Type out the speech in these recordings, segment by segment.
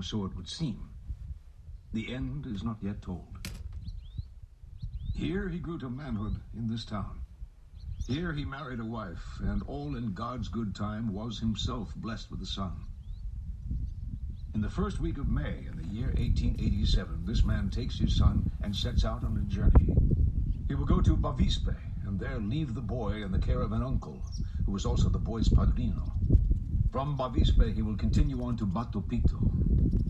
so it would seem. The end is not yet told. Here he grew to manhood in this town. Here he married a wife, and all in God's good time was himself blessed with a son. In the first week of May in the year 1887, this man takes his son and sets out on a journey. He will go to Bavispe, and there leave the boy in the care of an uncle, who was also the boy's padrino. From Bavispe, he will continue on to Bato Pito,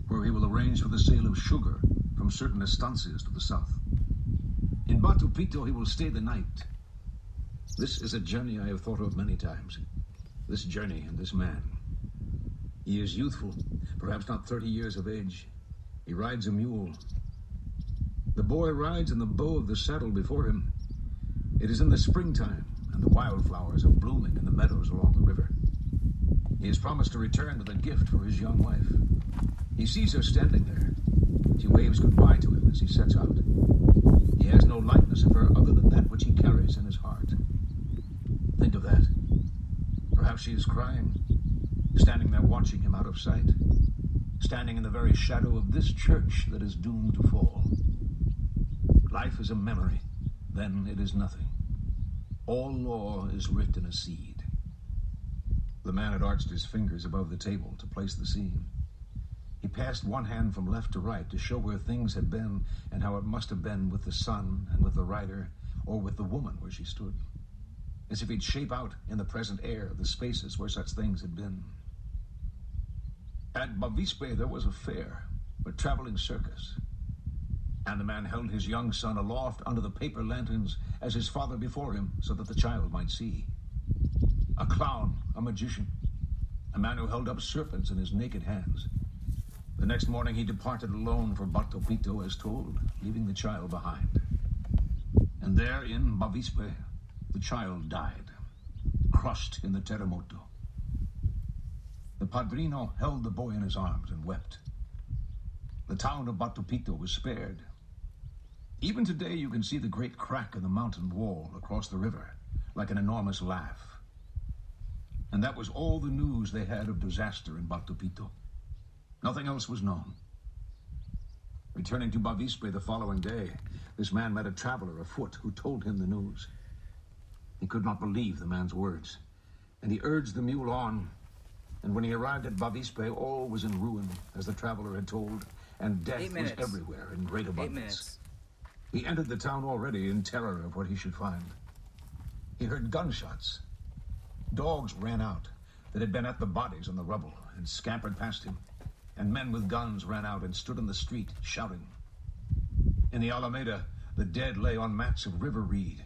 where he will arrange for the sale of sugar from certain estancias to the south. In Bato Pito, he will stay the night. This is a journey I have thought of many times. This journey and this man. He is youthful, perhaps not 30 years of age. He rides a mule. The boy rides in the bow of the saddle before him. It is in the springtime, and the wildflowers are blooming in the meadows along the river. He has promised to return with a gift for his young wife. He sees her standing there. She waves goodbye to him as he sets out. He has no likeness of her other than that which he carries in his heart. Think of that. Perhaps she is crying, standing there watching him out of sight, standing in the very shadow of this church that is doomed to fall. Life is a memory, then it is nothing. All law is writ in a seed. The man had arched his fingers above the table to place the scene. He passed one hand from left to right to show where things had been and how it must have been with the sun and with the rider, or with the woman where she stood, as if he'd shape out in the present air the spaces where such things had been. At Bavispe there was a fair, a traveling circus, and the man held his young son aloft under the paper lanterns as his father before him, so that the child might see. A clown, a magician, a man who held up serpents in his naked hands. The next morning he departed alone for Bato Pito as told, leaving the child behind. And there in Bavispe, the child died, crushed in the terremoto. The padrino held the boy in his arms and wept. The town of Bato Pito was spared. Even today you can see the great crack in the mountain wall across the river, like an enormous laugh. And that was all the news they had of disaster in Bato Pito. Nothing else was known. Returning to Bavispe the following day, this man met a traveler afoot who told him the news. He could not believe the man's words, and he urged the mule on. And when he arrived at Bavispe, all was in ruin, as the traveler had told, and death was everywhere in great abundance. He entered the town already in terror of what he should find. He heard gunshots. Dogs ran out that had been at the bodies on the rubble and scampered past him, and men with guns ran out and stood in the street shouting. In the Alameda, the dead lay on mats of river reed,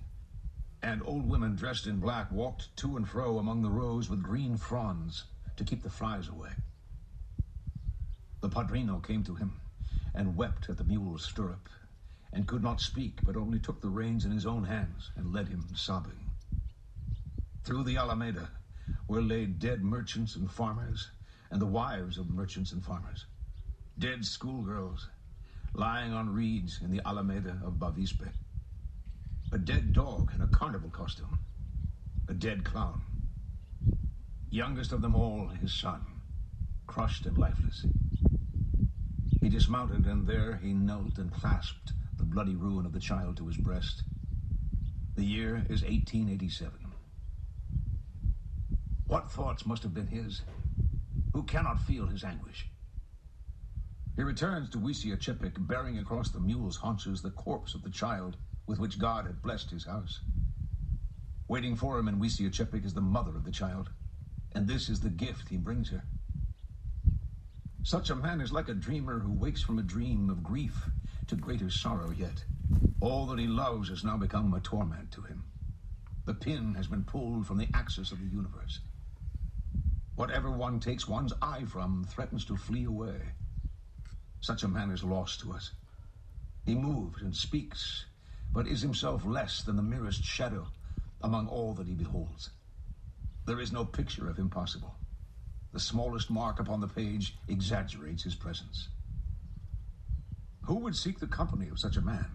and old women dressed in black walked to and fro among the rows with green fronds to keep the flies away. The padrino came to him and wept at the mule's stirrup, and could not speak, but only took the reins in his own hands and led him sobbing. Through the Alameda were laid dead merchants and farmers, and the wives of merchants and farmers, dead schoolgirls lying on reeds in the Alameda of Bavispe, a dead dog in a carnival costume, a dead clown. Youngest of them all, his son, crushed and lifeless. He dismounted, and there he knelt and clasped the bloody ruin of the child to his breast. The year is 1887. What thoughts must have been his? Who cannot feel his anguish? He returns to Huitzilopochtli, bearing across the mule's haunches the corpse of the child with which God had blessed his house. Waiting for him in Huitzilopochtli is the mother of the child, and this is the gift he brings her. Such a man is like a dreamer who wakes from a dream of grief to greater sorrow yet. All that he loves has now become a torment to him. The pin has been pulled from the axis of the universe. Whatever one takes one's eye from threatens to flee away. Such a man is lost to us. He moves and speaks, but is himself less than the merest shadow among all that he beholds. There is no picture of him possible. The smallest mark upon the page exaggerates his presence. Who would seek the company of such a man?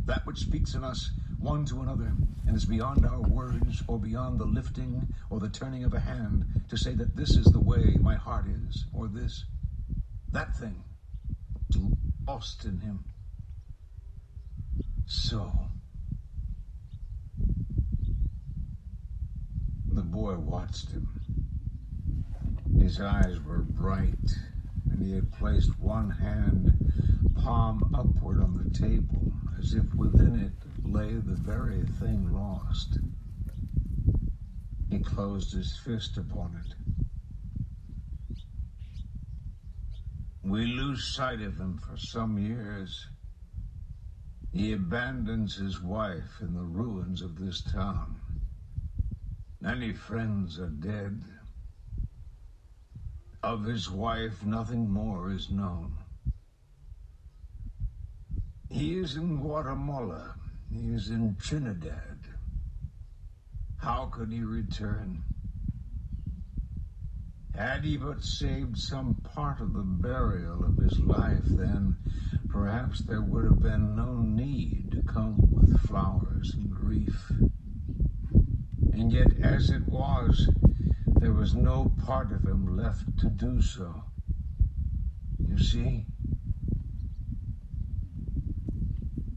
That which speaks in us one to another and is beyond our words or beyond the lifting or the turning of a hand to say that this is the way my heart is, or this. That thing, lost in him. So, the boy watched him. His eyes were bright, and he had placed one hand palm upward on the table, as if within it lay the very thing lost. He closed his fist upon it. We lose sight of him for some years. He abandons his wife in the ruins of this town. Many friends are dead. Of his wife, nothing more is known. He is in Guatemala. He is in Trinidad. How could he return? Had he but saved some part of the burial of his life, then perhaps there would have been no need to come with flowers and grief. And yet, as it was, there was no part of him left to do so. You see,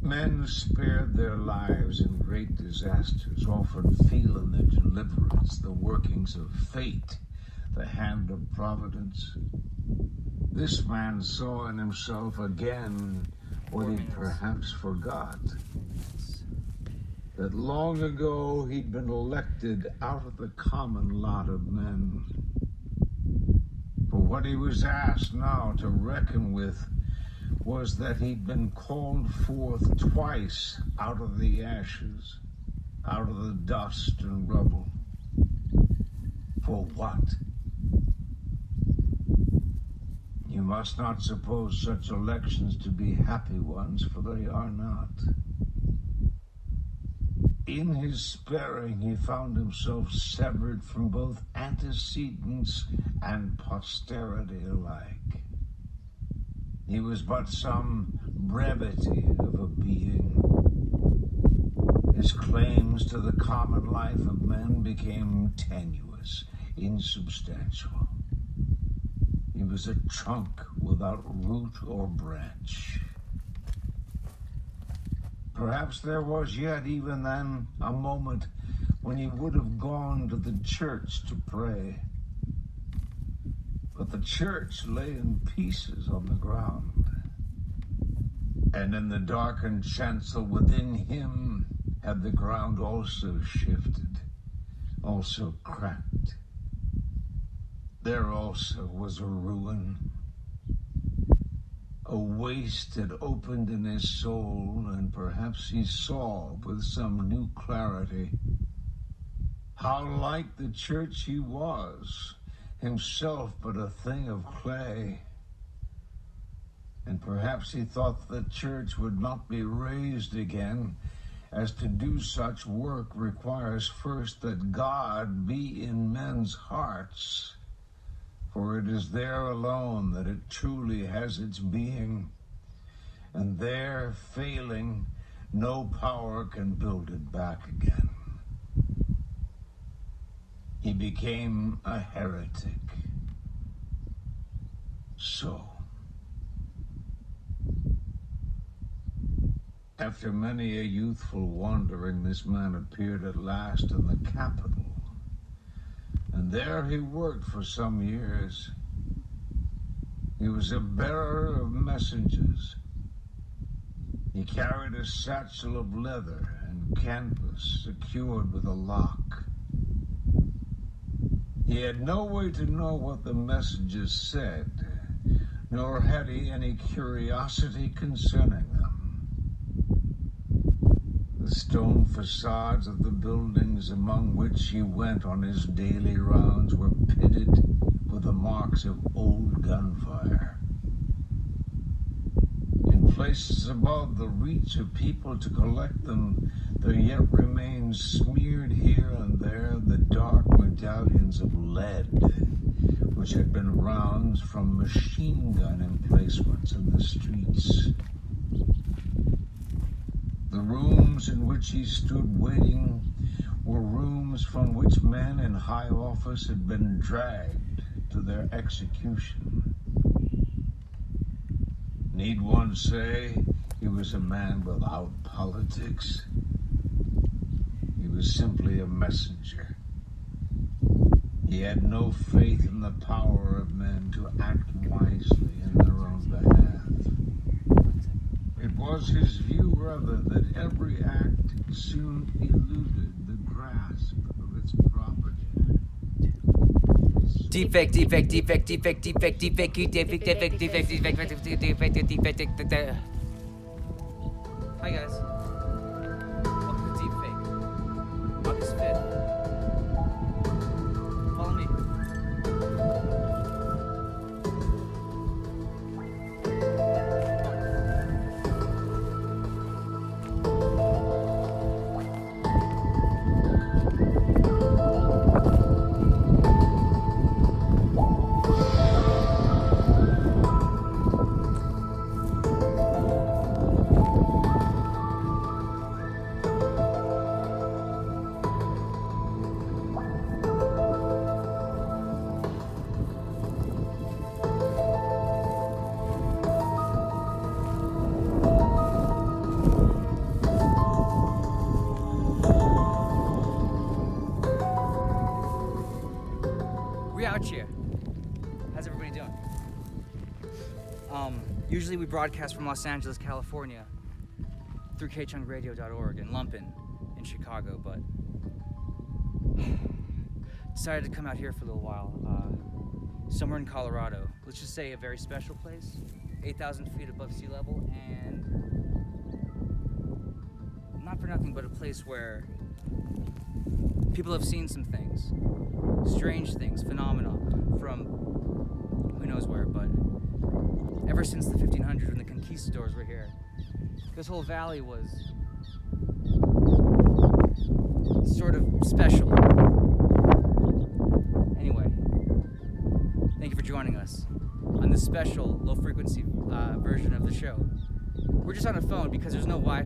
men spared their lives in great disasters, often feeling the deliverance, the workings of fate, the hand of Providence. This man saw in himself again what he perhaps forgot. That long ago he'd been elected out of the common lot of men. For what he was asked now to reckon with was that he'd been called forth twice out of the ashes, out of the dust and rubble. For what? You must not suppose such elections to be happy ones, for they are not. In his sparing, he found himself severed from both antecedents and posterity alike. He was but some brevity of a being. His claims to the common life of men became tenuous, insubstantial. He was a trunk without root or branch. Perhaps there was yet, even then, a moment when he would have gone to the church to pray. But the church lay in pieces on the ground. And in the darkened chancel within him had the ground also shifted, also cracked. There also was a ruin. A waste had opened in his soul, and perhaps he saw with some new clarity how like the church he was, himself but a thing of clay. And perhaps he thought the church would not be raised again, as to do such work requires first that God be in men's hearts. For it is there alone that it truly has its being, and there, failing, no power can build it back again. He became a heretic. So, after many a youthful wandering, this man appeared at last in the capital. And there he worked for some years. He was a bearer of messages. He carried a satchel of leather and canvas secured with a lock. He had no way to know what the messages said, nor had he any curiosity concerning them. The stone facades of the buildings among which he went on his daily rounds were pitted with the marks of old gunfire. In places above the reach of people to collect them, there yet remained smeared here and there the dark medallions of lead, which had been rounds from machine gun emplacements in the streets. The rooms in which he stood waiting were rooms from which men in high office had been dragged to their execution. Need one say he was a man without politics? He was simply a messenger. He had no faith in the power of men to act wisely in their own behalf. It was his view, rather, that every act soon eluded the grasp of its property. Defect, defect, defect, defect, defect, defect, defect, defect, defect, defect, defect, defect. Hi guys. Welcome to Deepfake. August 5th. Follow me. We out here. How's everybody doing? Usually we broadcast from Los Angeles, California, through kchungradio.org and Lumpen in Chicago, but decided to come out here for a little while, somewhere in Colorado. Let's just say a very special place, 8,000 feet above sea level, and not for nothing, but a place where people have seen some things, strange things, phenomena from who knows where, but ever since the 1500s when the conquistadors were here, this whole valley was sort of special. Anyway, thank you for joining us on this special low-frequency version of the show. We're just on a phone because there's no Wi-Fi.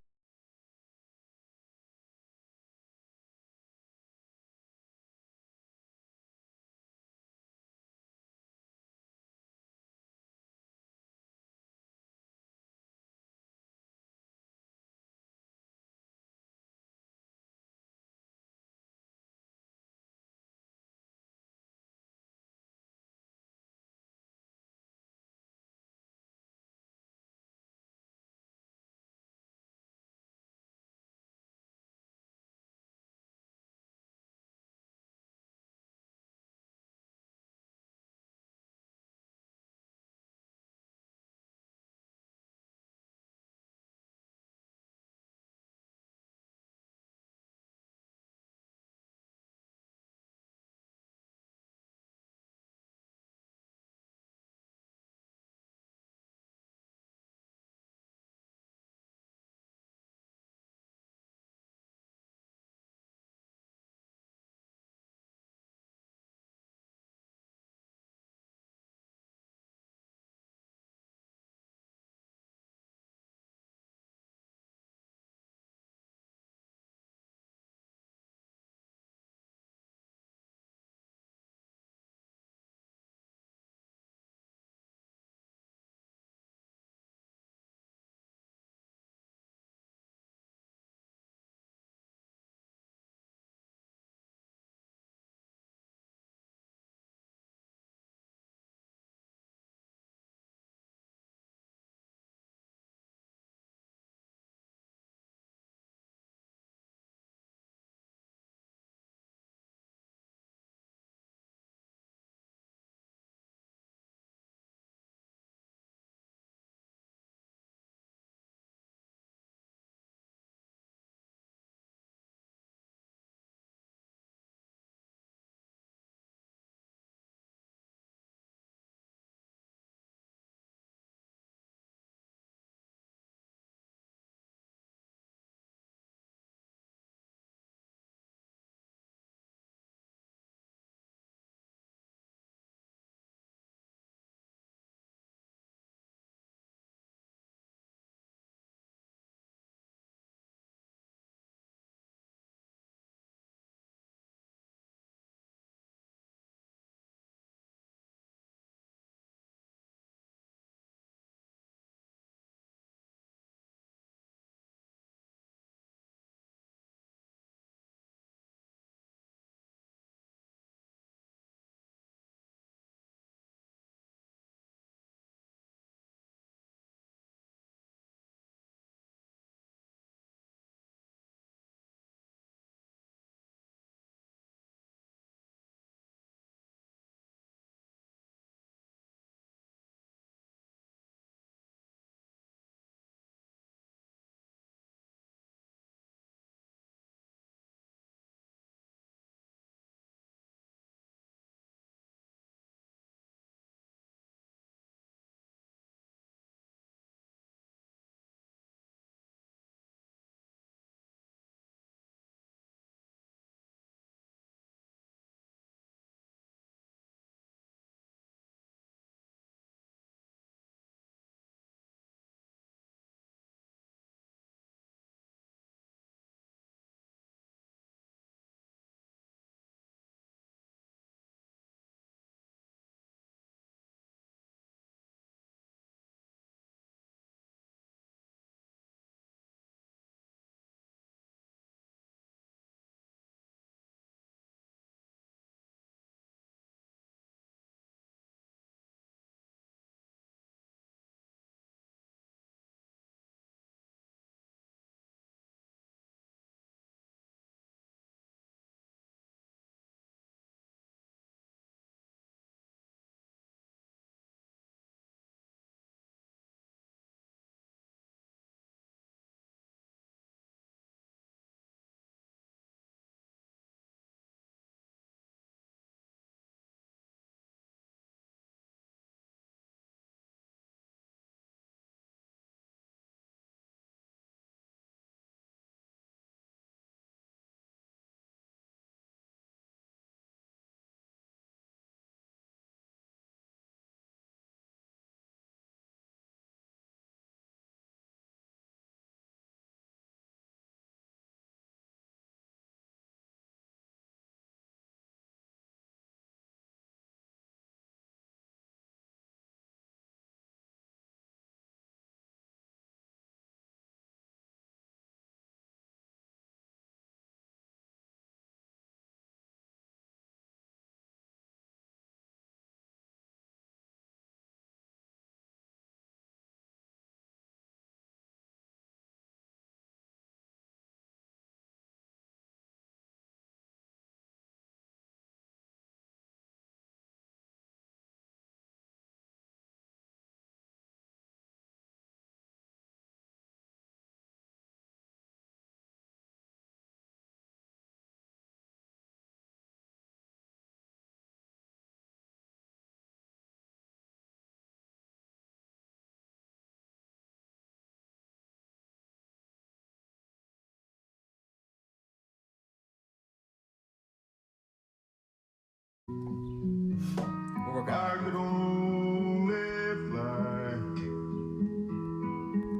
We're working I on could only fly.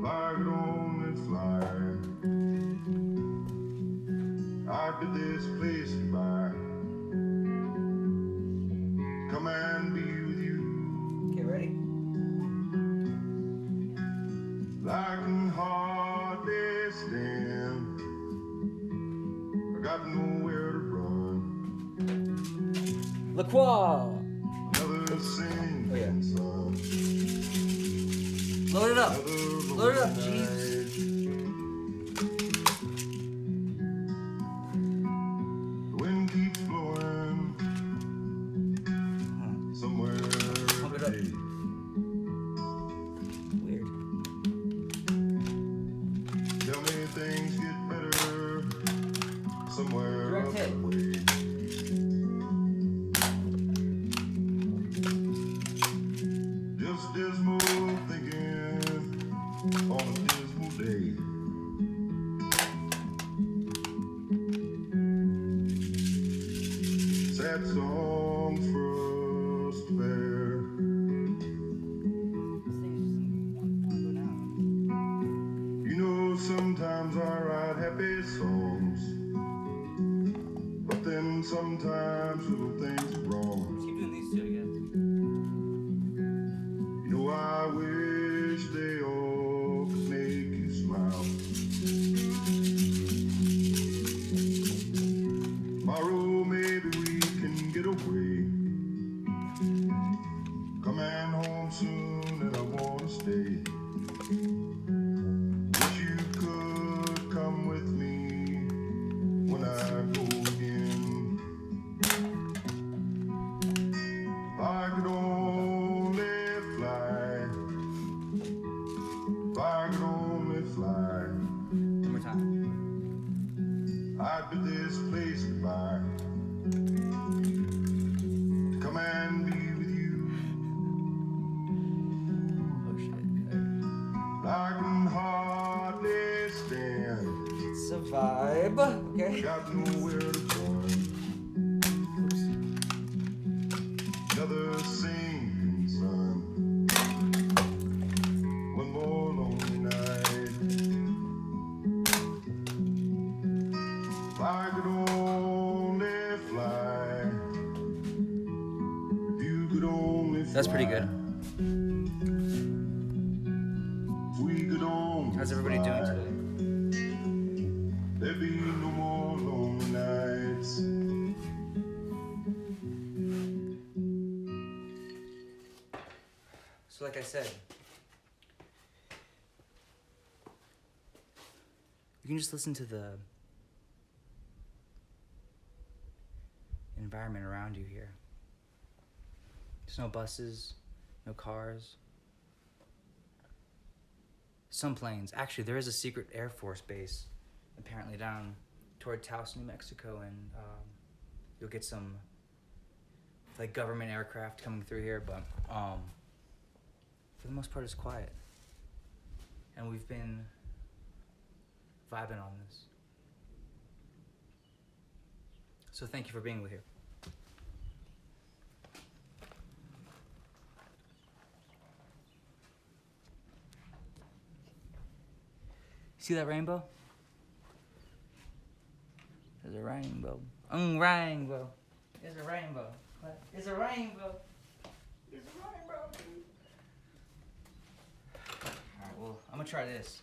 I could only fly. I bid this place goodbye. Come and be with you. it. Okay, ready? I can hardly stand. I got nowhere to run. La Croix! Another singing Oh, yeah. song. Load it up! Another Load it up, lonely Jeeves! night. The wind keeps blowing somewhere Pump it up. every day. Weird. Tell me things get better somewhere Direct up hit. the way. Just dismal thinking on a dismal day. Sad songs for us to bear. This thing just doesn't want to go down. You know, sometimes I write happy songs, but then sometimes little things are wrong. Let's keep doing these two, I guess. You know, I wish they all could make you smile. Tomorrow maybe we can get away. Coming home soon and I wanna stay. Wish you could come with me when I go again. If I could only fly. If I could only fly. One more time. I'd bid this place goodbye. To come and be with you. Oh shit. I can hardly stand. It's a vibe. Okay. Got nowhere to run. Another sinking sun. One more lonely night. If I could only fly. If you could only fly. That's pretty good. If we could only How's everybody doing fly, today? there'd be no more lonely nights. So like I said, you can just listen to the environment around you here. There's no buses, no cars. Some planes. Actually, there is a secret Air Force base apparently down toward Taos, New Mexico, and you'll get some like government aircraft coming through here, but for the most part it's quiet. And we've been vibing on this. So thank you for being here. See that rainbow? There's a rainbow. Rainbow. There's a rainbow. What? There's a rainbow. There's a rainbow. Alright, well, I'm gonna try this.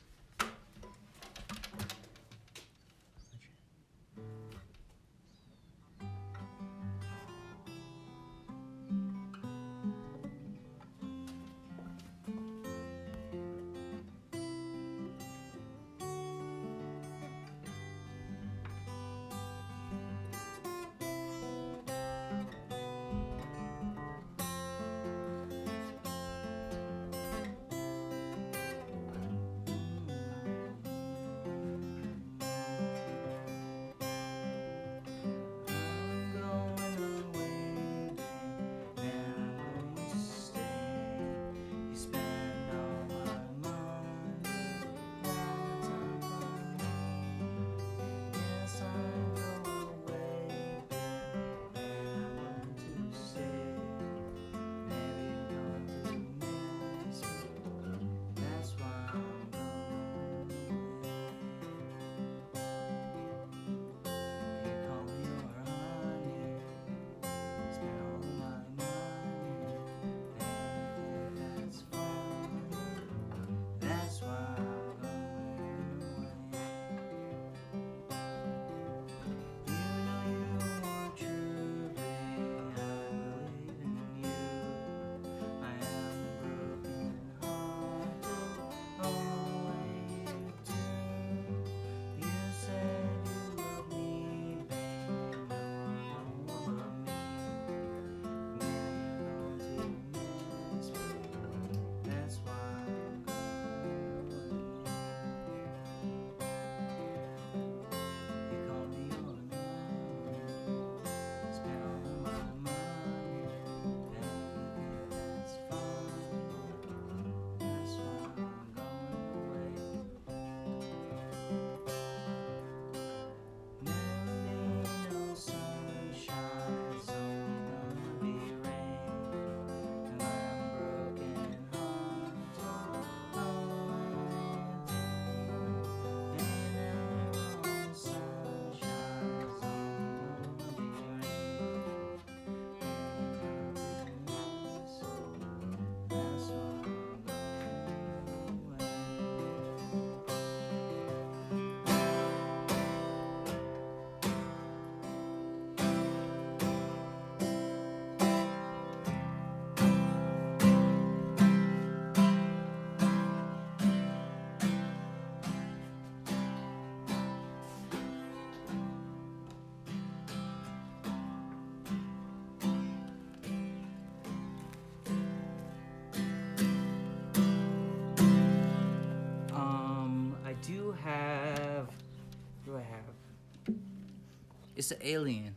It's the alien.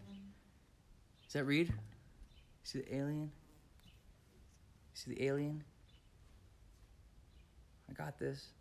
Is that Reed? See the alien? See the alien? I got this.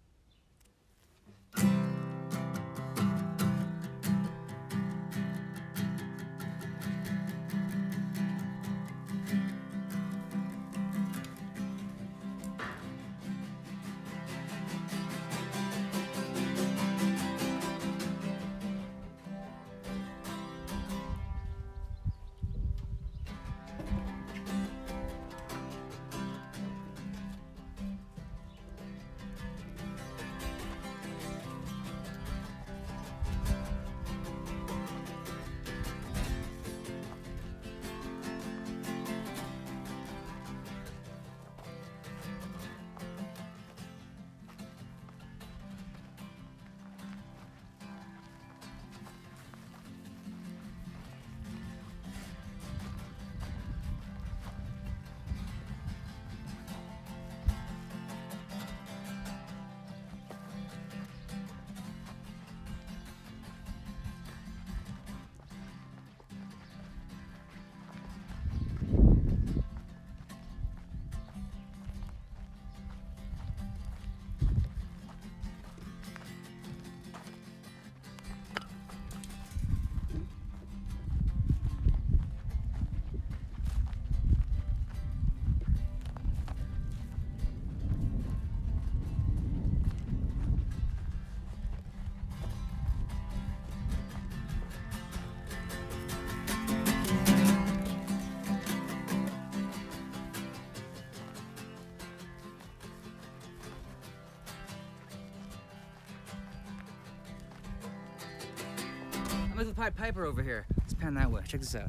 I'm with the Pied Piper over here. Let's pan that way. Check this out.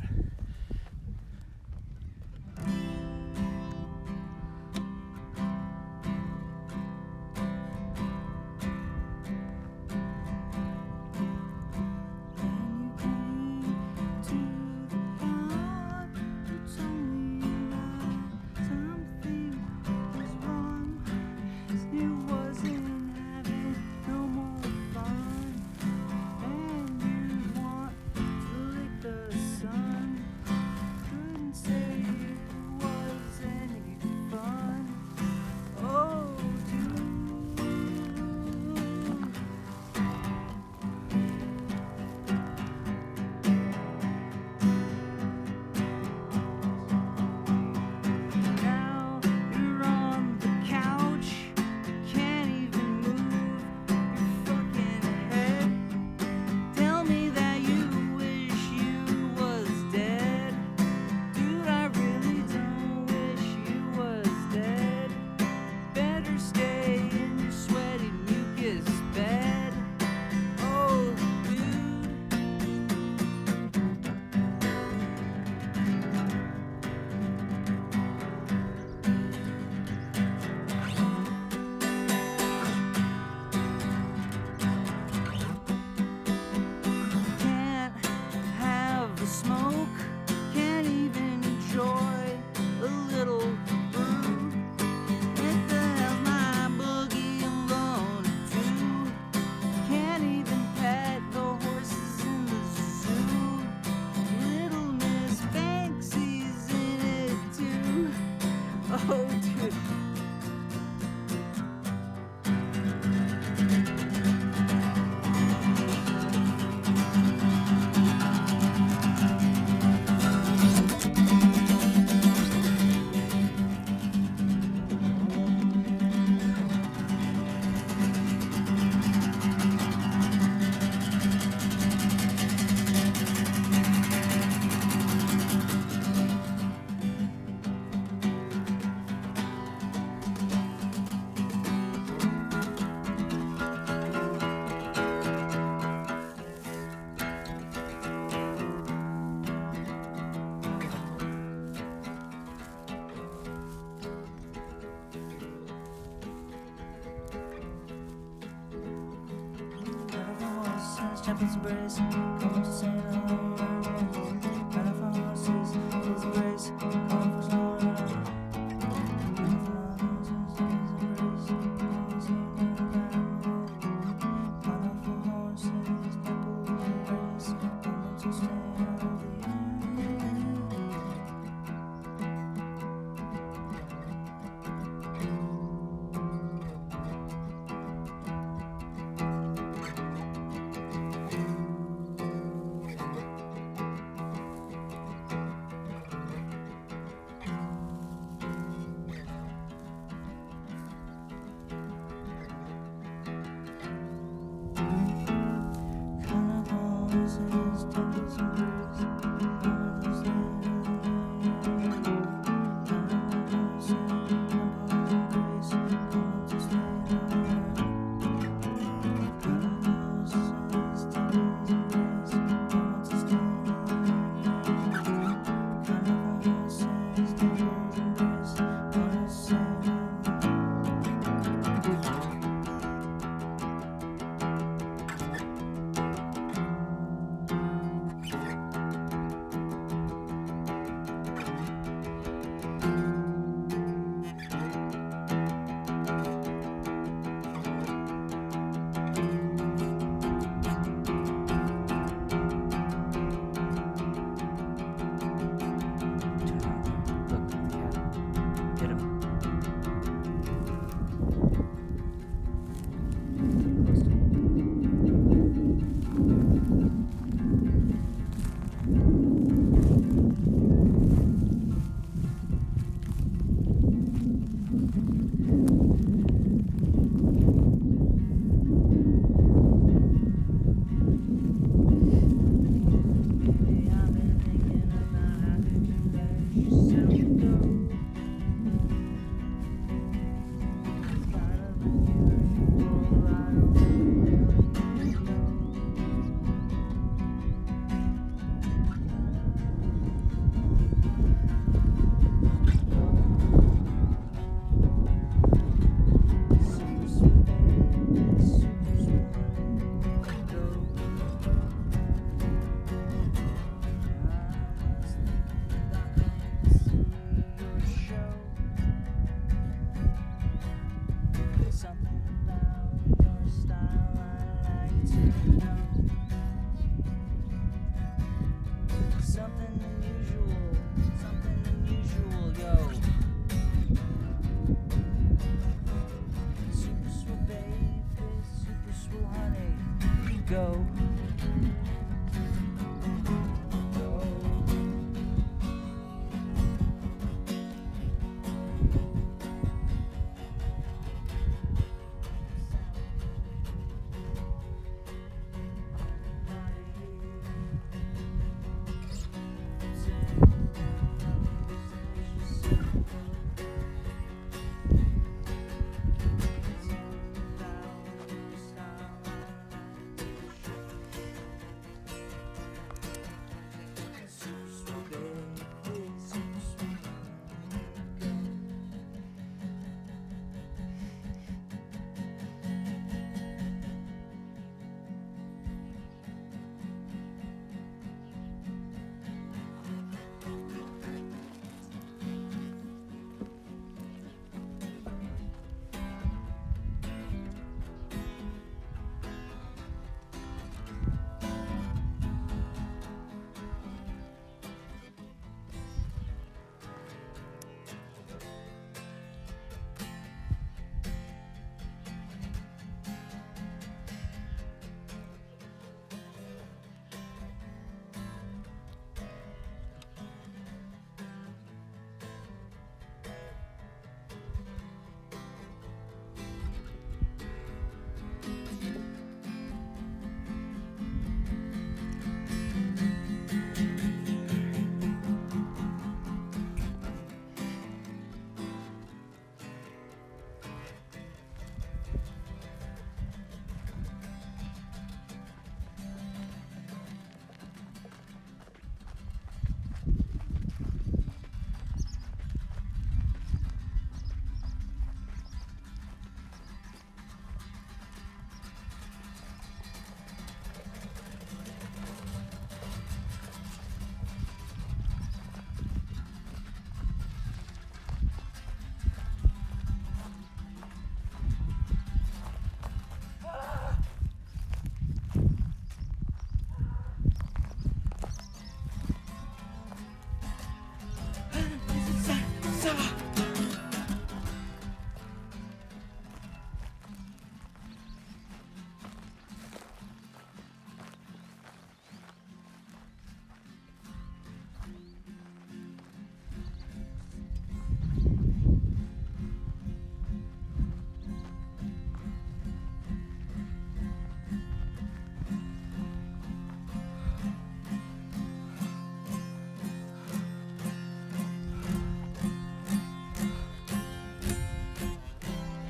Chaplain's embrace, come to say hello. Run for horses, his embrace, come for slow. Run for horses, his embrace, come to say hello. Run for horses, people's embrace, come to stay. go.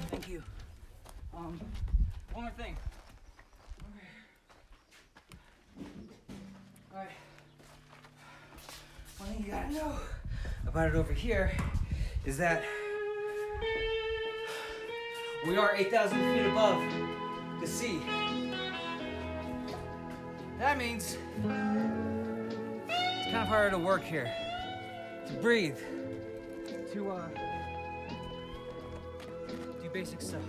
Thank you. One more thing. Alright. One thing you gotta know about it over here is that we are 8,000 feet above the sea. That means it's kind of harder to work here, to breathe, to do basic stuff.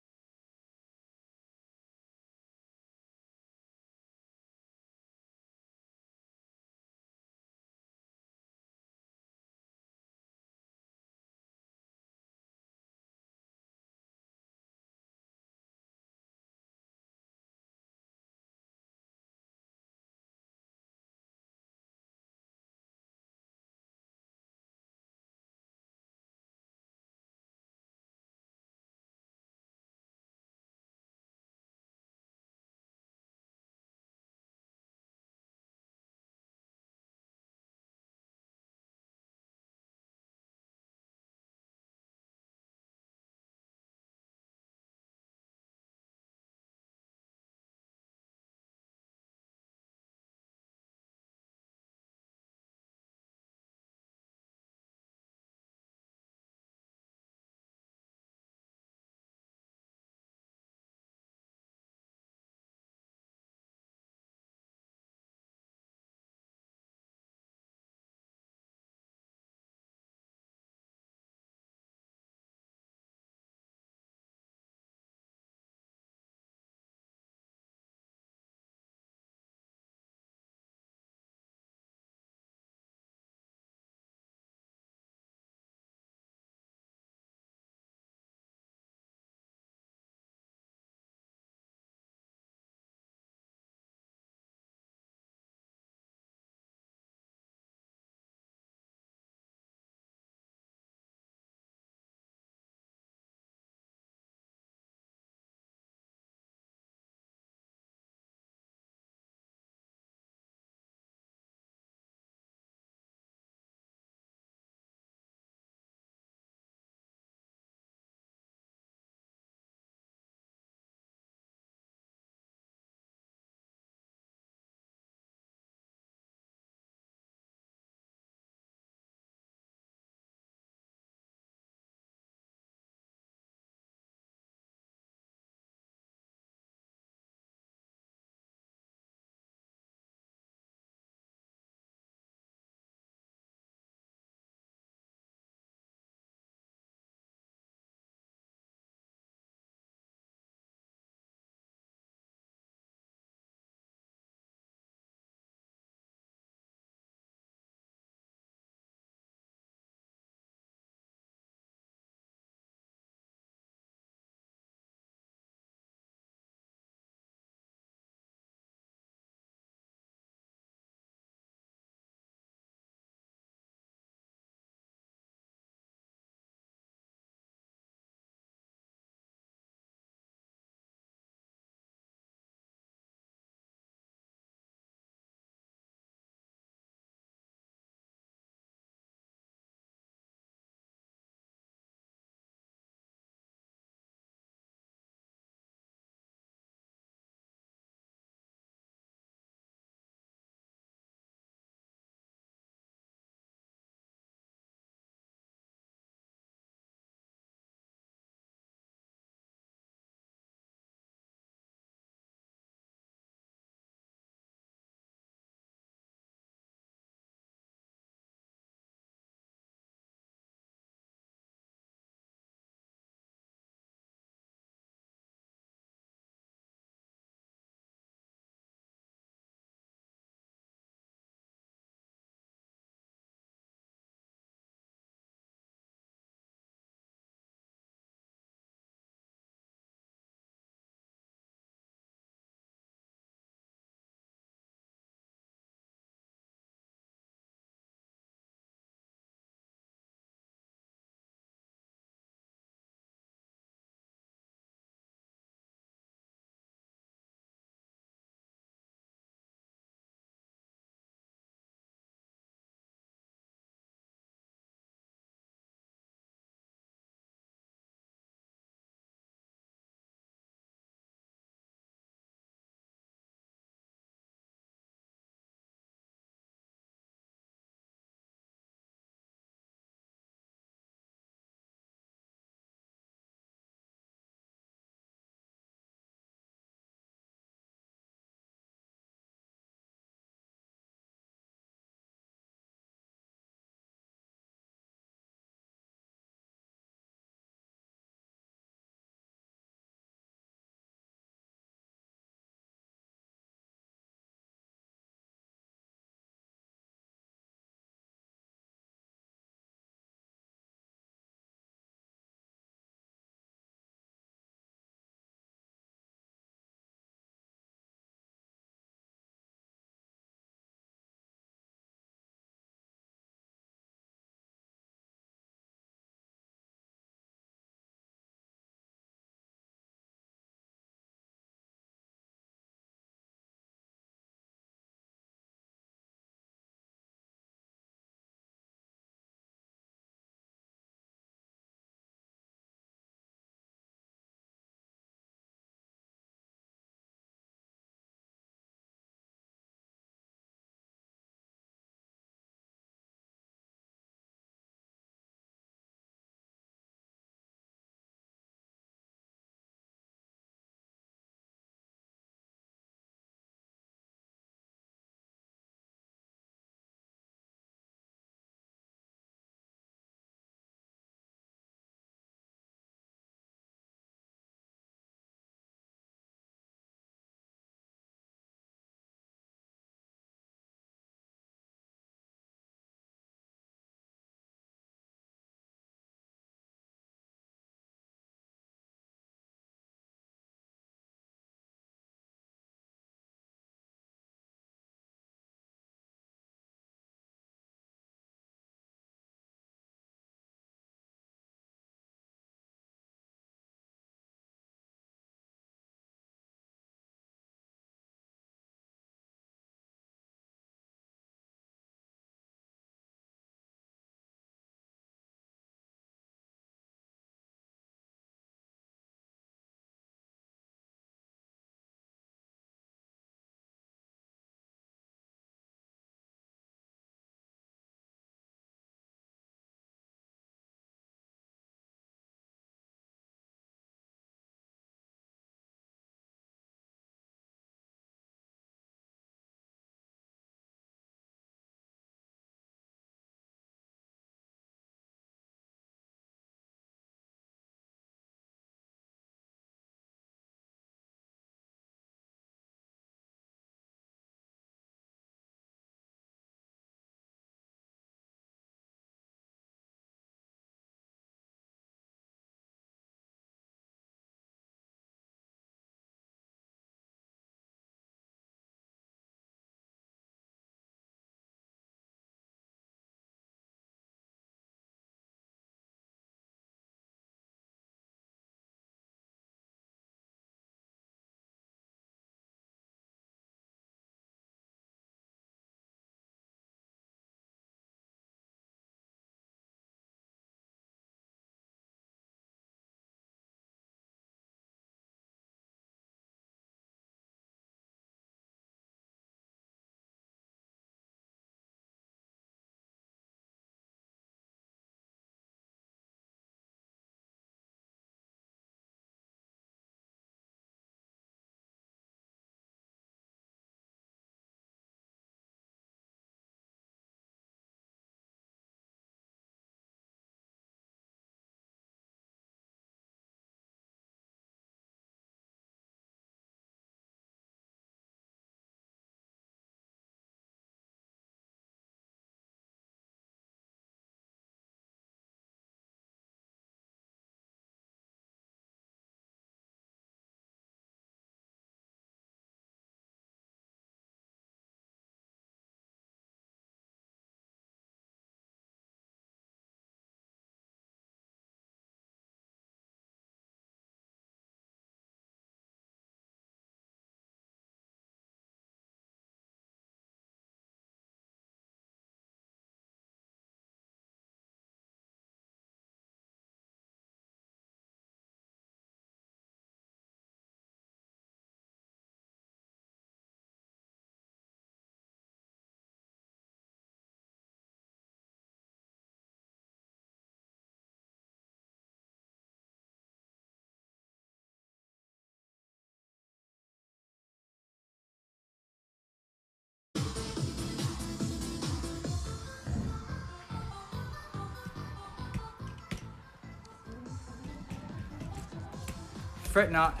Fret not.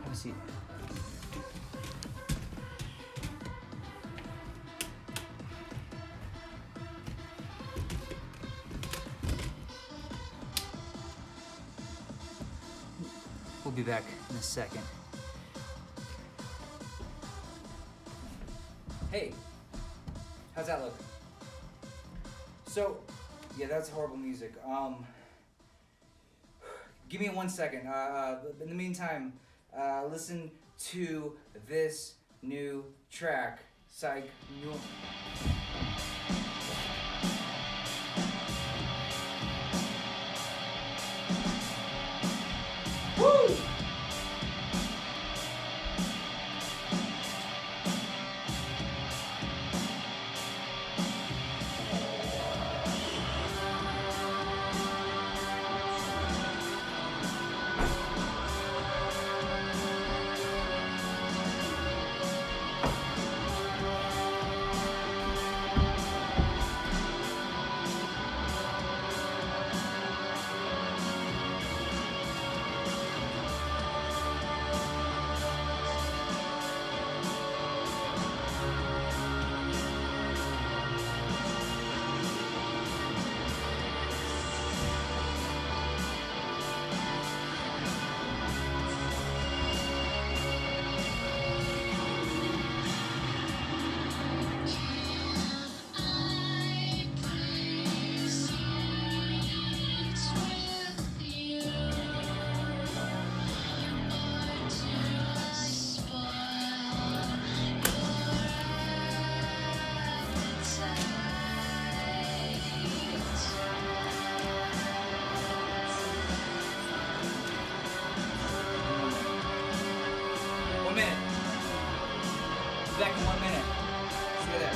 Have a seat. We'll be back in a second. Hey, how's that look? So, yeah, that's horrible music. Give me 1 second. In the meantime, listen to this new track, Psych. Woo! Back in 1 minute. See you there.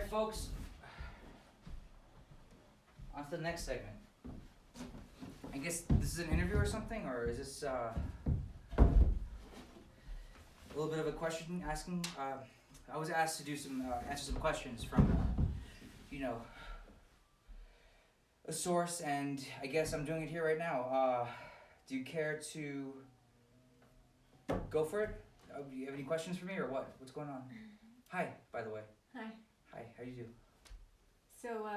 Folks, on to the next segment. I guess this is an interview or something, or is this a little bit of a question asking? I was asked to do some answer some questions from, a source, and I guess I'm doing it here right now. Do you care to go for it? Do you have any questions for me, or what? What's going on? Hi, by the way. Hi. Hi. How do you do? So,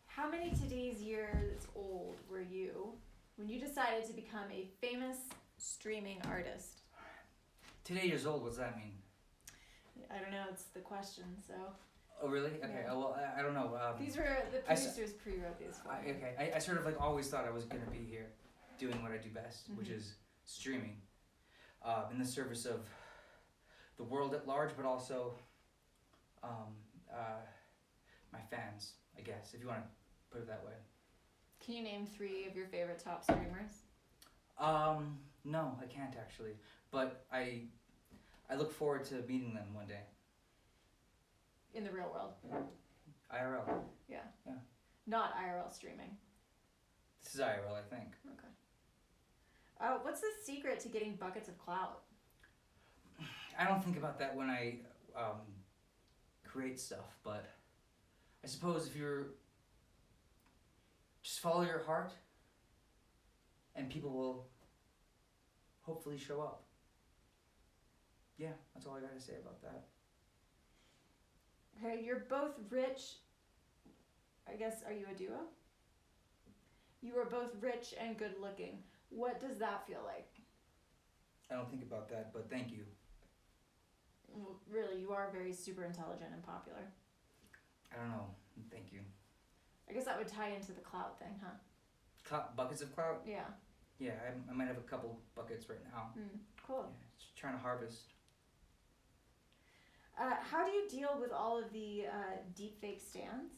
how many today's years old were you when you decided to become a famous streaming artist? Today years old. What does that mean? I don't know. It's the question. So. Oh really? Okay. Yeah. Well, I don't know. These were the producers pre-wrote these for me. I sort of like always thought I was gonna be here, doing what I do best, which Mhm. is streaming, in the service of the world at large, but also, my fans, I guess, if you want to put it that way. Can you name 3 of your favorite top streamers? No, I can't actually, but I look forward to meeting them one day. In the real world. IRL. Yeah. Yeah. Not IRL streaming. This is IRL, I think. Okay. What's the secret to getting buckets of clout? I don't think about that when I create stuff, but I suppose if you're just follow your heart, and people will hopefully show up. Yeah, that's all I gotta say about that. Okay, you're both rich. I guess, are you a duo? You are both rich and good looking. What does that feel like? I don't think about that, but thank you. Well, really, you are very super intelligent and popular. I don't know. Thank you. I guess that would tie into the clout thing, huh? Buckets of clout? Yeah. Yeah, I might have a couple buckets right now. Cool. Yeah, just trying to harvest. How do you deal with all of the deepfake stands?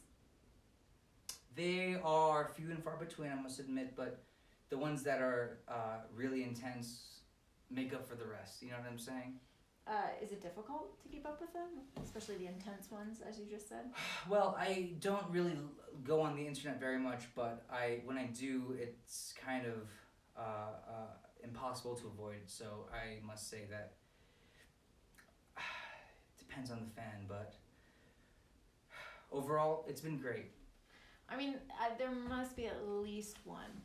They are few and far between, I must admit, but the ones that are really intense make up for the rest. You know what I'm saying? Is it difficult to keep up with them? Especially the intense ones, as you just said? Well, I don't really go on the internet very much, but when I do, it's kind of impossible to avoid. So I must say that it depends on the fan, but overall, it's been great. I mean, there must be at least one,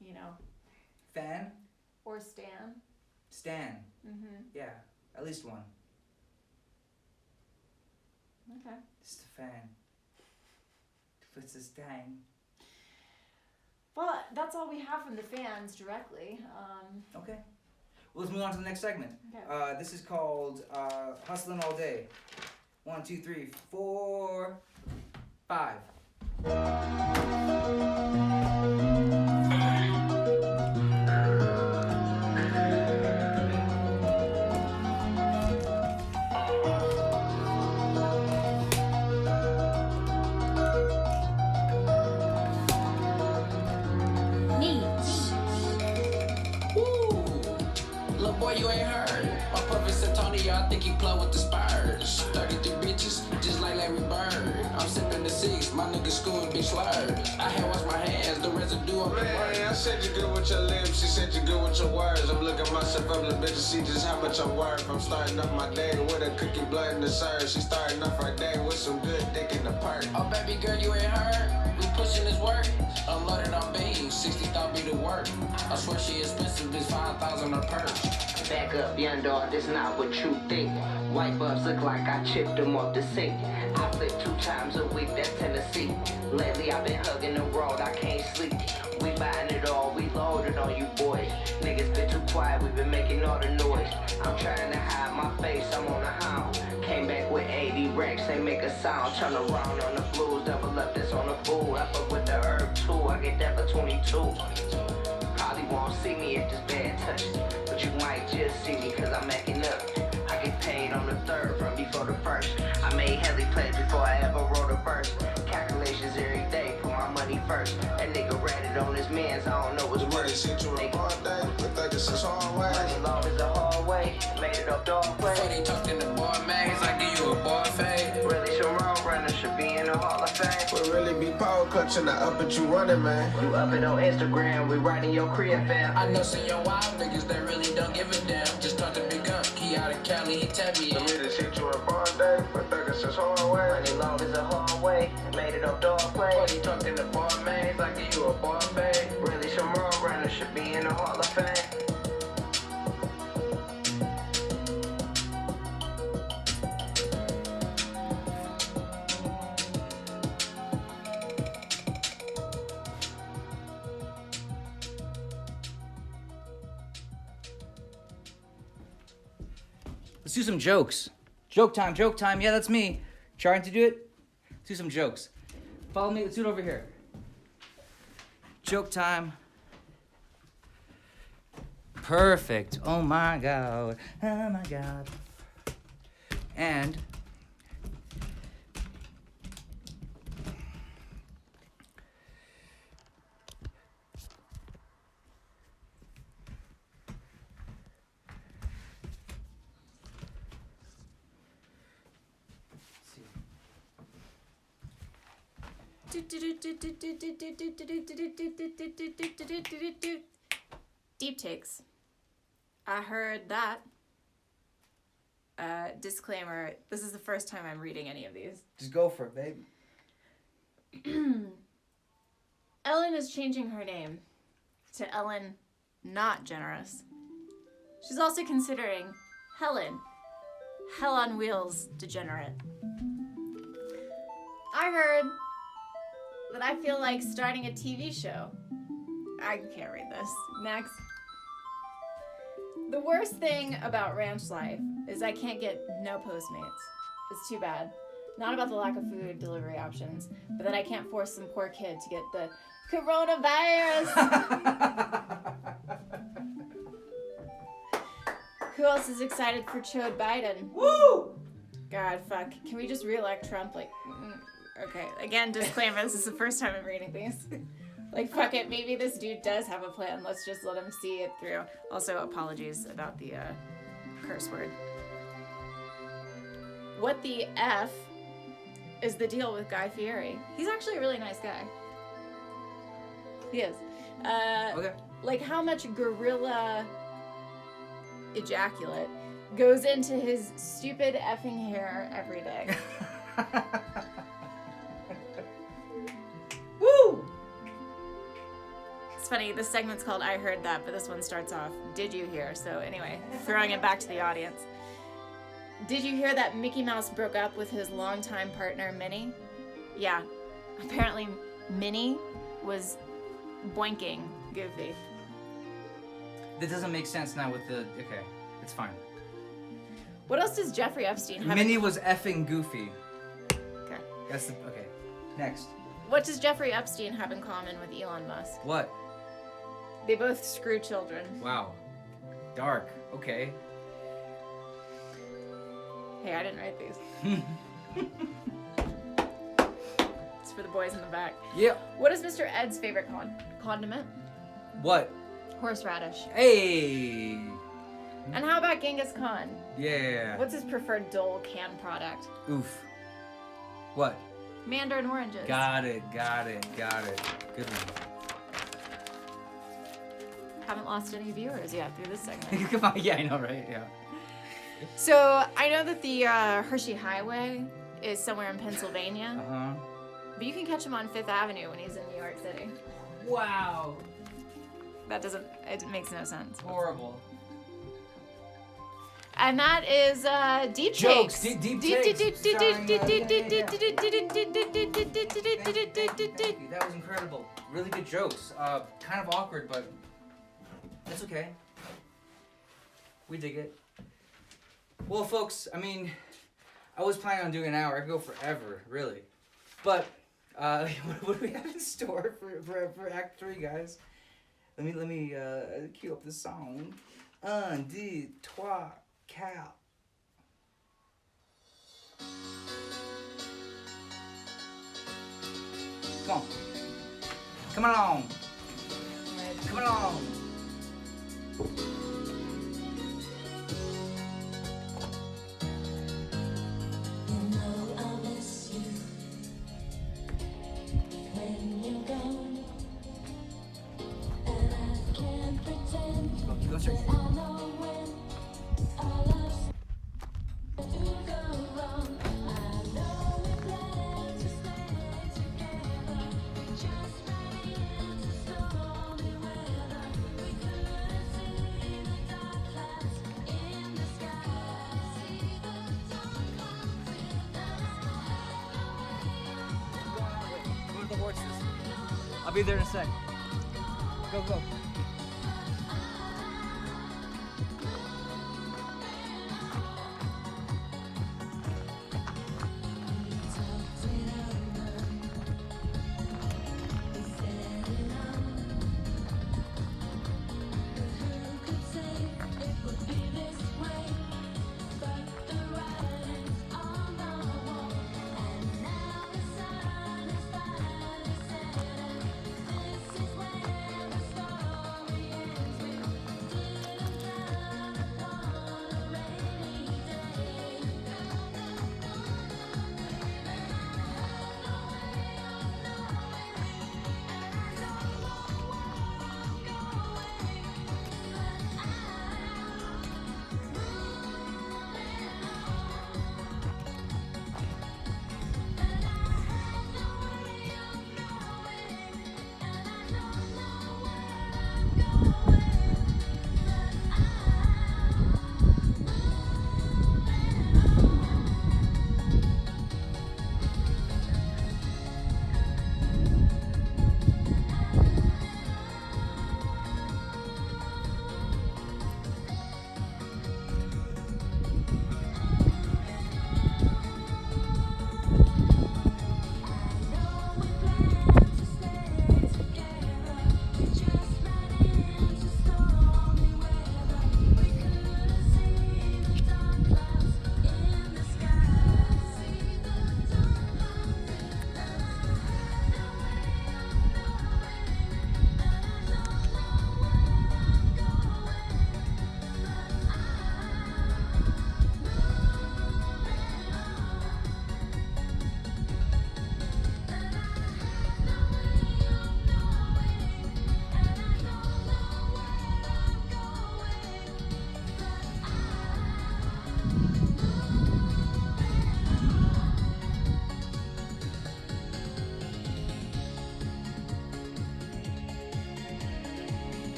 you know. Fan? Or stan. Stan. Mm-hmm. Yeah, at least one. Okay. Just a fan. What's a stan? Well, that's all we have from the fans directly. Okay. Well, let's move on to the next segment. Okay. This is called Hustling All Day. 1, 2, 3, 4, 5. Little boy, you ain't heard. My purpose Antonio, I think he play with the Spurs. 33 bitches, just like Larry Bird. I'm sipping the 6, my nigga school big slurred. I had washed my hands, the residue of the work. Man, I said you good with your lips, she said you good with your words. I'm looking myself up, little bitch, to see just how much I'm worth. I'm starting off my day with a cookie blood in the serve. She starting off her day with some good dick in the perk. Oh, baby girl, you ain't heard. We pushing this work. Unloaded on beans, 60,000 be the work. I swear she expensive, bitch, 5,000 a perk. Back up, young dog, this not what you think. White bucks look like I chipped them off the sink. I flip 2 times a week, that's Tennessee. Lately I've been hugging the road, I can't sleep. We buying it all, we loaded on you boys. Niggas been too quiet, we been making all the noise. I'm trying to hide my face, I'm on the hound. Came back with 80 racks, they make a sound. Turn around on the blues, double up this on the food. I fuck with the herb too, I get that for 22. Probably won't see me if this bad touches, but you might just see me cause I'm acting up. I get paid on the 3rd from before the 1st. I made heli plays before I ever wrote a verse. Calculations every day, put my money first. That nigga ratted on his mans, I don't know what's The money worse. sent you a hard day, look like it's a hard way. Money long is a hard way, made it up dog way. Before they talked in the boy mags, I give you a boy fade. Really Sharon runner should be in the Hall of Fame. We really be power clutching the up at you running, man. You up it on Instagram, we writing your crib fam. I know some young wild niggas that really don't give a damn. Just talk to Big Gun, he out of Cali, he tapped me The in. minute sent you a hard day, outdoor play. Or you talking to barmaids like you a barmaid. Really, Shamar Runner should be in the Hall of Fame. Let's do some jokes. Joke time, joke time. Yeah, that's me. Trying to do it. Let's do some jokes. Follow me. Let's do it over here. Joke time. Perfect. Oh my God. Oh my God. And Deep takes. I heard that. Disclaimer, this is the first time I'm reading any of these. just go for it, babe. Ellen is changing her name to Ellen Not Generous. She's also considering Helen, Hell on Wheels Degenerate. I heard that I feel like starting a TV show. I can't read this. Next. The worst thing about ranch life is I can't get no Postmates. It's too bad. Not about the lack of food delivery options, but that I can't force some poor kid to get the coronavirus. Who else is excited for Joe Biden? Woo! God, fuck. Can we just re-elect Trump? Like, okay. Again, disclaimer, this is the first time I'm reading these. Like, fuck it. Maybe this dude does have a plan. Let's just let him see it through. Also, apologies about the curse word. What the F is the deal with Guy Fieri? He's actually a really nice guy. He is. Okay. Like, how much gorilla ejaculate goes into his stupid effing hair every day? Woo! It's funny, this segment's called I Heard That, but this one starts off, Did You Hear? So anyway, throwing it back to the audience. Did you hear that Mickey Mouse broke up with his longtime partner, Minnie? Yeah. Apparently, Minnie was boinking Goofy. That doesn't make sense now with the... Okay, it's fine. What else does Jeffrey Epstein have? Minnie was effing Goofy. Okay. That's the... Okay. Next. What does Jeffrey Epstein have in common with Elon Musk? What? They both screw children. Wow. Dark. Okay. Hey, I didn't write these. It's for the boys in the back. Yeah. What is Mr. Ed's favorite condiment? What? Horseradish. Hey! And how about Genghis Khan? Yeah. What's his preferred Dole can product? Oof. What? Mandarin oranges. Got it. Good one. Haven't lost any viewers yet through this segment. Come on. Yeah, I know, right? Yeah. So, I know that the Hershey Highway is somewhere in Pennsylvania. Uh-huh. But you can catch him on Fifth Avenue when he's in New York City. Wow. It makes no sense. Horrible. And that is Deep Jokes. Takes. Deep Takes. Thank you. That was incredible. Really good jokes. Kind of awkward, but that's okay. We dig it. Well, folks, I mean, I was planning on doing an hour. I could go forever, really. But what do we have in store for Act 3, guys? Let me cue up the song. 1, 2, 3, 4. Come on. Come along. Come along. Go straight. I'll be there in a sec. Go, go.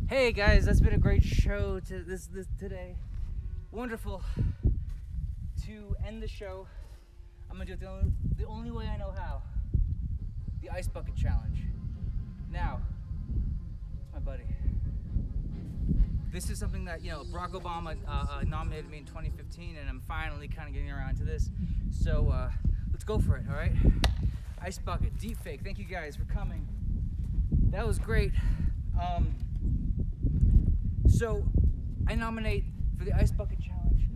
Hey guys, that's been a great show this today. Wonderful. To end the show, I'm gonna do it the only way I know how. The Ice Bucket Challenge. Now, it's my buddy. This is something that, Barack Obama nominated me in 2015, and I'm finally kind of getting around to this. So let's go for it, all right? Ice Bucket, Deep Fake, thank you guys for coming. That was great. So I nominate for the Ice Bucket Challenge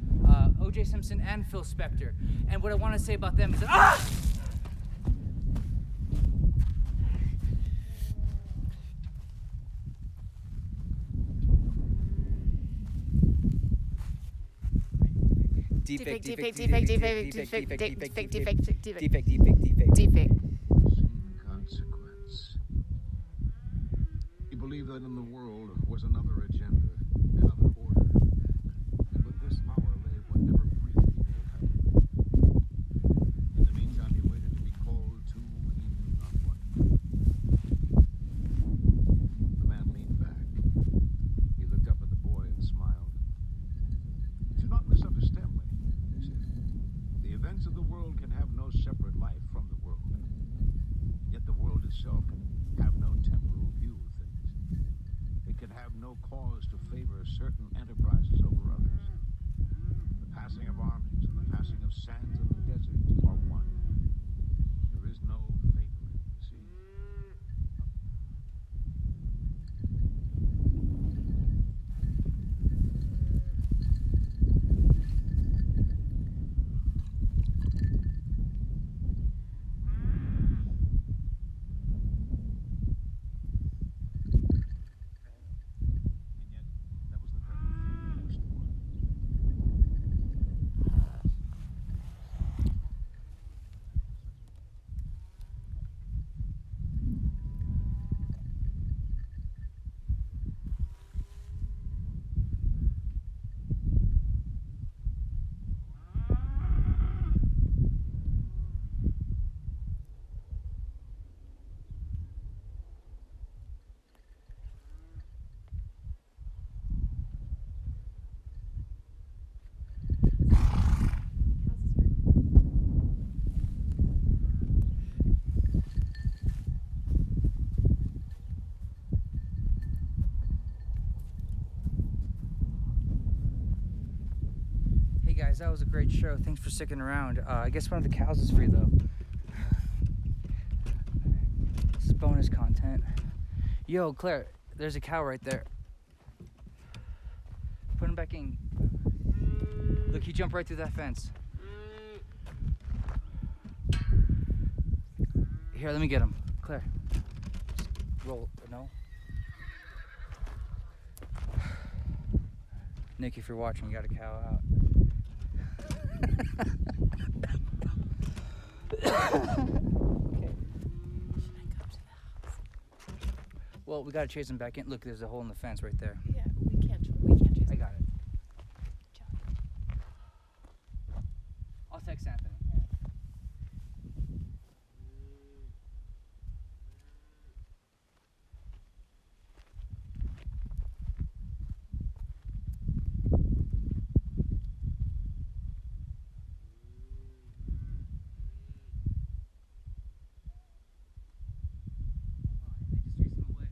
O.J. Simpson and Phil Spector. And what I want to say about them is that, Defect. Consequence. He believed that in the world was another agenda, another order. And with this power lay whatever really would happen. In the meantime, he waited to be called to he knew not what. The man leaned back. He looked up at the boy and smiled. Do not misunderstand me, he said. The events of the world can have no separate life from the world. Yet the world itself can have no temporal have no cause to favor certain enterprises over others. The passing of armies and the passing of sands of the desert are one. There is no favoring, you see. And yet, that was the very worst one. Hey guys, that was a great show. Thanks for sticking around. I guess one of the cows is free though. This is bonus content. Yo, Claire, there's a cow right there. Put him back in. Look, he jumped right through that fence. Here, let me get him. Claire. Just roll, no? Nick, if you're watching, you got a cow out. Okay. Well, we gotta chase him back in. Look, there's a hole in the fence right there. Yeah, we can't chase I got it. I'll text Anthony. Yeah. They just chased him away.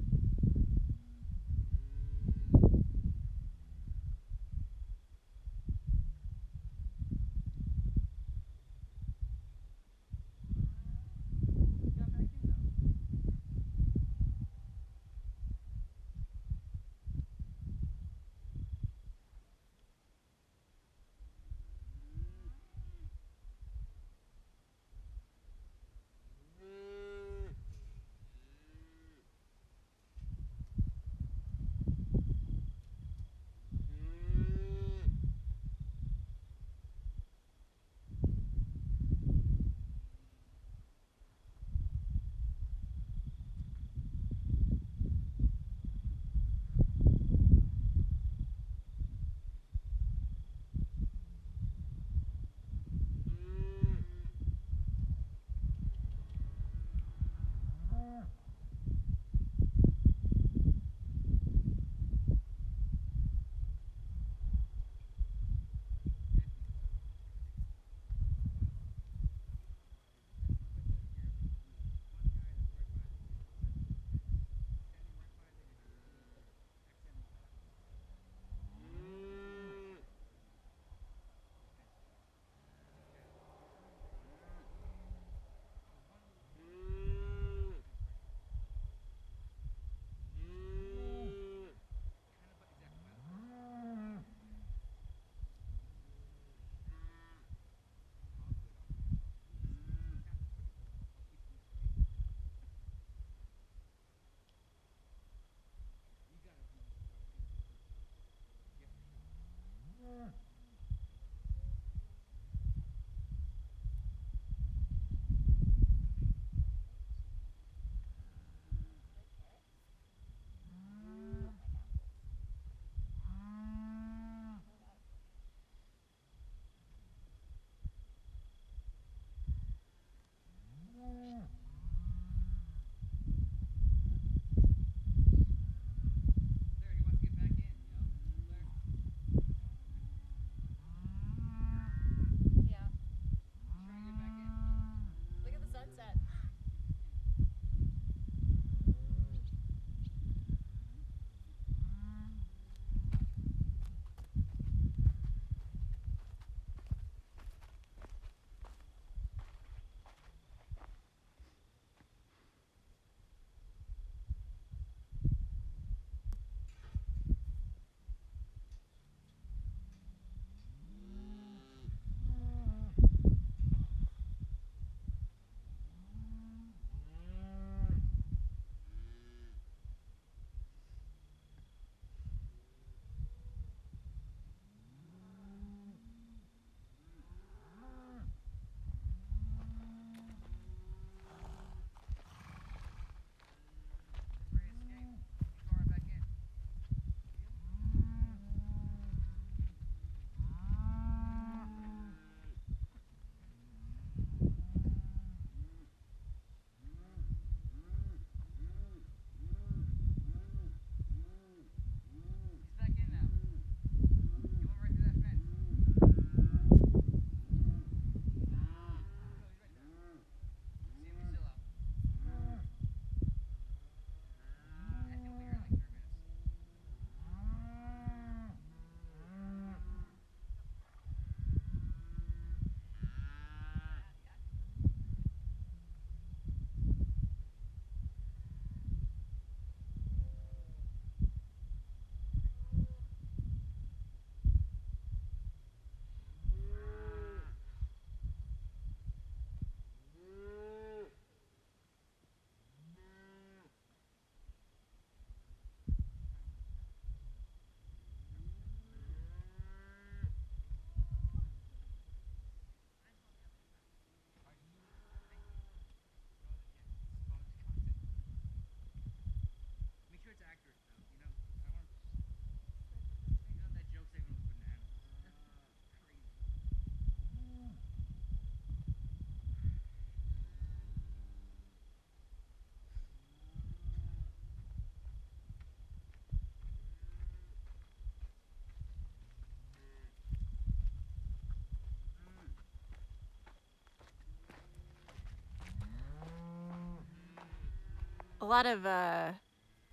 a lot of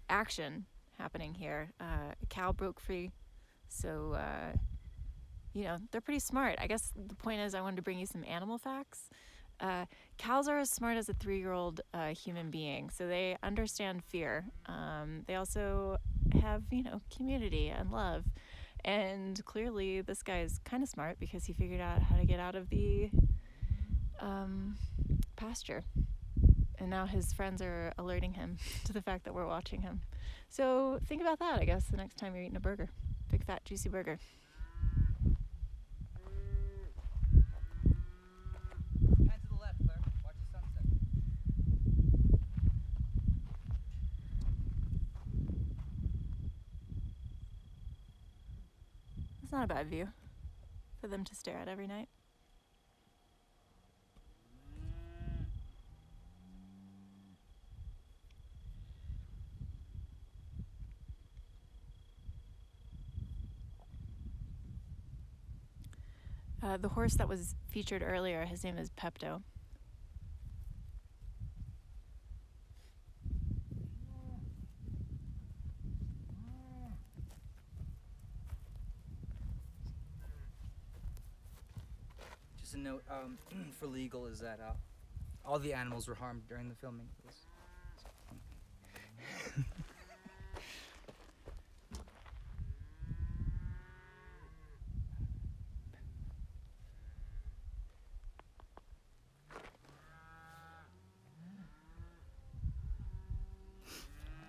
action happening here. A cow broke free, so you know, they're pretty smart. I guess the point is I wanted to bring you some animal facts. Cows are as smart as a 3-year-old human being, so they understand fear. They also have, you know, community and love. And clearly this guy is kind of smart because he figured out how to get out of the pasture. And now his friends are alerting him to the fact that we're watching him. So think about that, I guess, the next time you're eating a burger. Big, fat, juicy burger. Pan to the left, Claire. Watch the sunset. It's not a bad view for them to stare at every night. The horse that was featured earlier, his name is Pepto. Just a note for legal is that all the animals were harmed during the filming of this.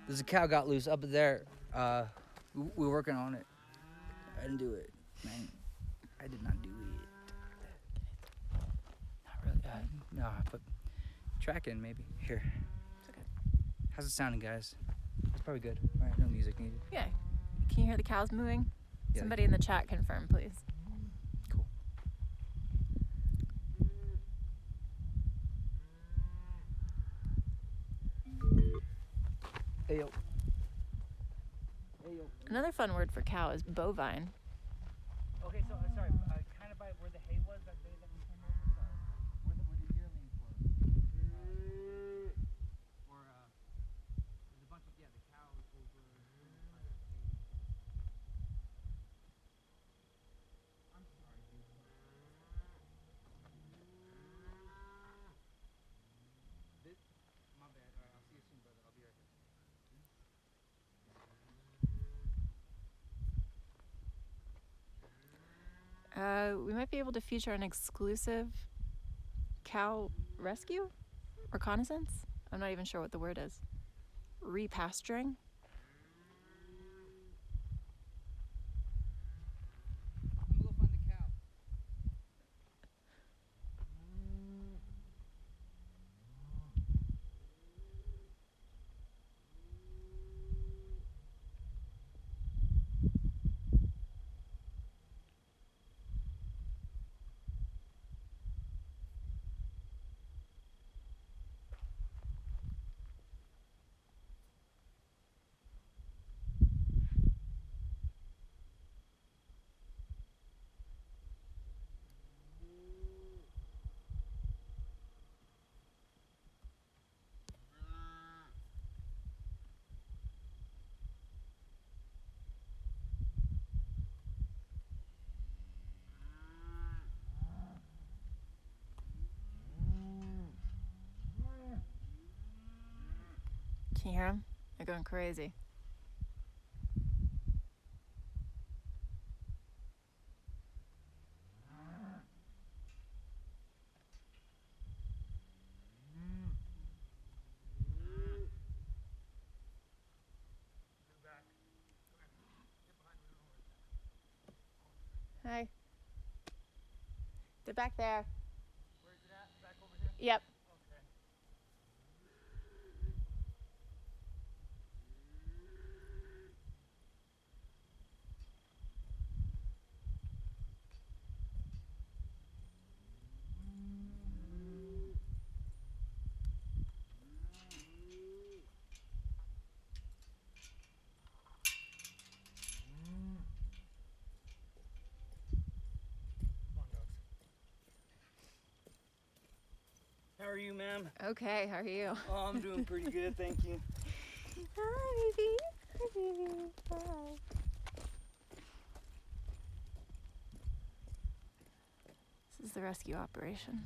There's a cow got loose up there. We were working on it. I didn't do it, man. I did not do it. Not really. No, but tracking maybe. Here. It's okay. How's it sounding, guys? It's probably good. All right, no music needed. Yeah. Can you hear the cows moving? Yeah. Somebody in the chat confirm, please. Cool. Hey yo. Hey yo. Another fun word for cow is bovine. Okay, so sorry, kind of by where the hay was that day that we came over. Sorry, where the yearlings were. Or there's a bunch of the cows over. I'm sorry, dude. This, my bad. All right, I'll see you soon, brother. I'll be right back. We might be able to feature an exclusive cow rescue? Reconnaissance? I'm not even sure what the word is. Repasturing? I'm gonna go find the cow. Can you hear them? They're going crazy. Hi. They're back there. Where's it at? Back over here? Yep. Okay. How are you, ma'am? Okay, how are you? Oh, I'm doing pretty good, thank you. Hi, baby. Hi, baby. Hi. This is the rescue operation.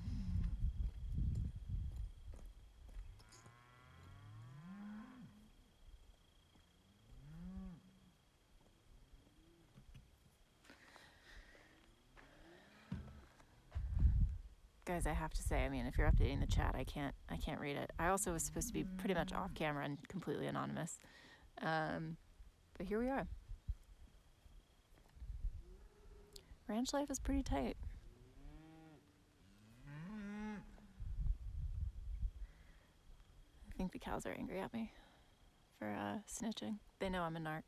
Guys, I have to say, I mean, if you're updating the chat, I can't read it. I also was supposed to be pretty much off camera and completely anonymous. But here we are. Ranch life is pretty tight. I think the cows are angry at me for snitching. They know I'm a narc.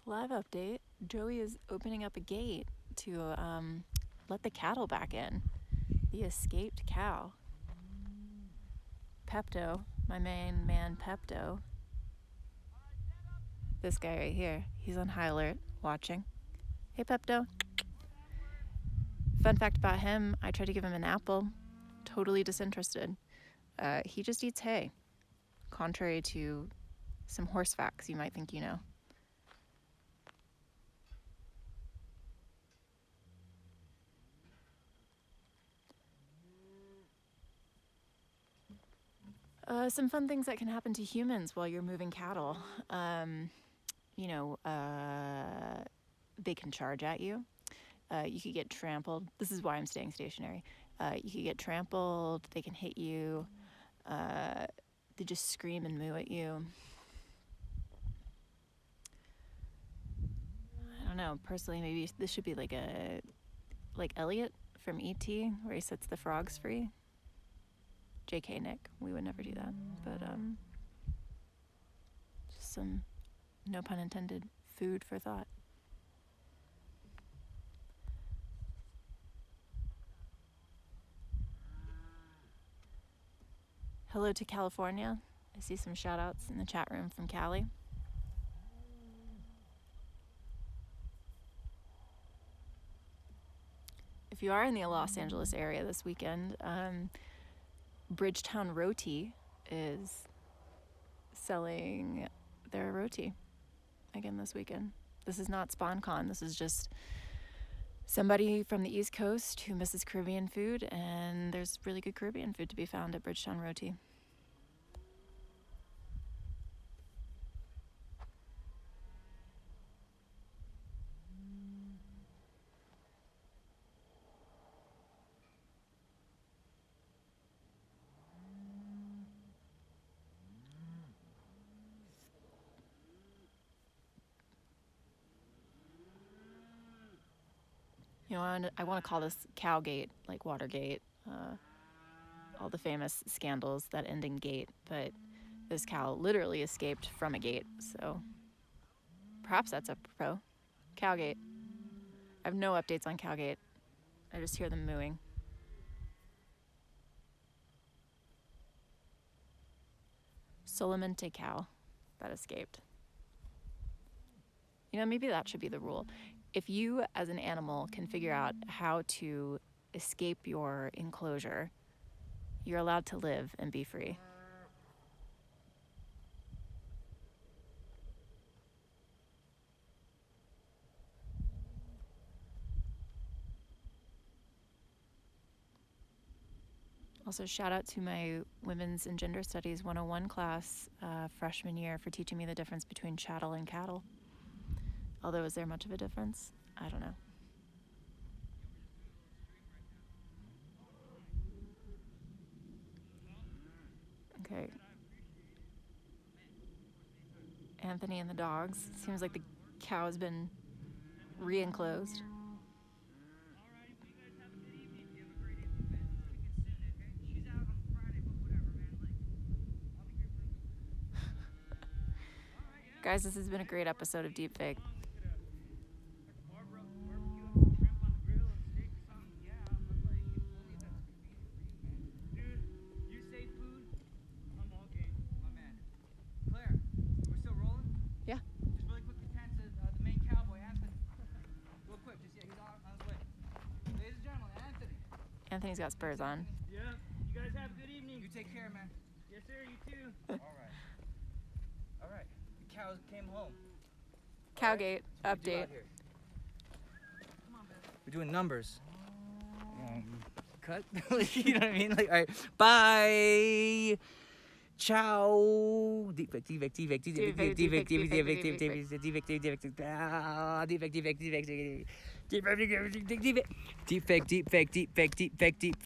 Live update. Joey is opening up a gate to let the cattle back in. The escaped cow. Pepto, my main man Pepto. This guy right here, he's on high alert, watching. Hey Pepto. Fun fact about him, I tried to give him an apple, totally disinterested. He just eats hay, contrary to some horse facts you might think you know. Some fun things that can happen to humans while you're moving cattle. They can charge at you. You could get trampled. This is why I'm staying stationary. You could get trampled. They can hit you. They just scream and moo at you. I don't know. Personally, maybe this should be like Elliot from E.T., where he sets the frogs free. JK, Nick, we would never do that, but just some, no pun intended, food for thought. Hello to California. I see some shout outs in the chat room from Cali. If you are in the Los Angeles area this weekend, Bridgetown Roti is selling their roti again this weekend. This is not SpawnCon. This is just somebody from the East Coast who misses Caribbean food, and there's really good Caribbean food to be found at Bridgetown Roti. You know, I want to call this Cowgate, like Watergate, all the famous scandals that end in gate, but this cow literally escaped from a gate, so perhaps that's apropos. Cowgate. I have no updates on Cowgate. I just hear them mooing. Solamente cow that escaped. You know, maybe that should be the rule. If you, as an animal, can figure out how to escape your enclosure, you're allowed to live and be free. Also, shout out to my Women's and Gender Studies 101 class freshman year for teaching me the difference between chattel and cattle. Although, is there much of a difference? I don't know. Okay. Anthony and the dogs. Seems like the cow has been re-enclosed. Guys, this has been a great episode of Deepfake. Yeah. Just really quick, the main cowboy, Anthony. Real quick, just he's on his way. Ladies and gentlemen, Anthony. Anthony's got spurs on. Yeah. You guys have a good evening. You take care, man. Yes, sir. You too. All right. The cows came home. Cowgate update. We're doing numbers. Cut. You know what I mean? Like, all right. Bye. Ciao. Defect.